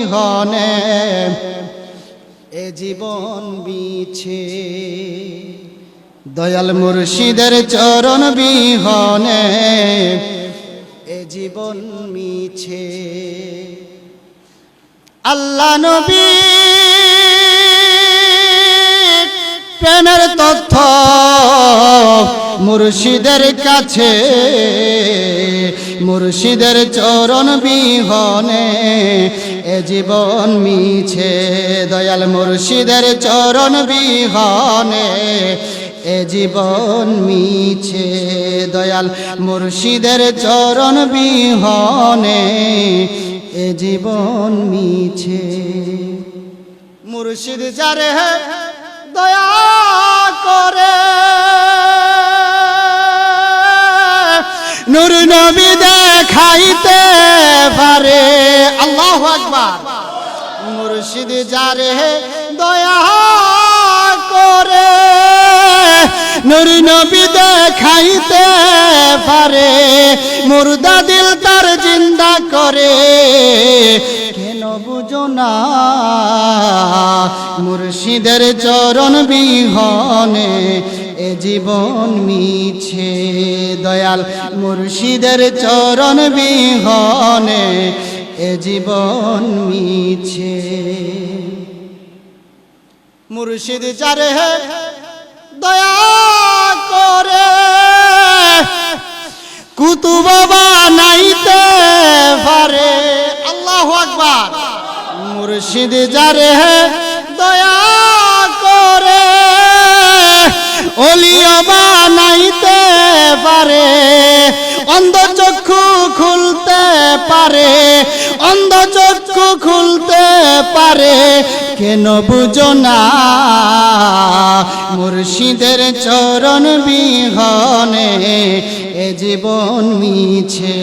বিহনে এ জীবন বিছে দয়াল মুর্শিদের চরণ বিহনে এ জীবন মিছে আল্লাহ নবী প্রেমের তথ্য মুর্শিদের কাছে মুর্শিদের চরণ বিহনে এ জীবন মিছে দয়াল মুর্শিদের চরণ বিহনে এ জীবন মিছে দয়াল মুর্শিদের চরণ বিহনে এ জীবন মিছে মুর্শিদ যারে দয়া করে নূর নবী দেখাইতে পারে আল্লাহু আকবার মুর্শিদ যারে দয়া করে নূর নবী দেখাইতে পারে মুর্দা দিল তার জিন্দা করে কেন বুঝো না মুর্শিদের চরণ বিহনে এ জীবন মিছে দয়াল মুর্শিদের চরণ বিহনে এ জীবন মিছে মুর্শিদ যারে দয়া করে কুতুব বানাইতে পারে আল্লাহু আকবার মুর্শিদ যারে দয়া করে ওলিয়া বানাইতে পারে অন্ধ চক্ষু খুলতে পারে অন্ধ চক্ষু খুলতে পারে কেন বুঝো না মুর্শিদের চরণ বিহনে এ জীবন মিছে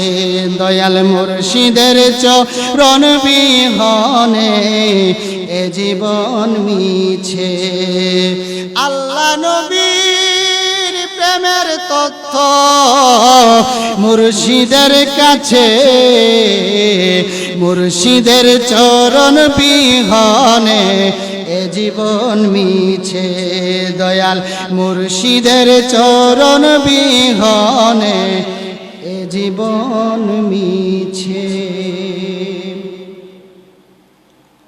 দয়াল মুর্শিদের চরণ বিহনে এ জীবন মিছে আল্লাহ নবীর প্রেমের তথ্য মুর্শিদের কাছে মুর্শিদের চরণ বিহনে এ জীবন মিছে দয়াল মুর্শিদের চরণ বিহনে এ জীবন মিছে।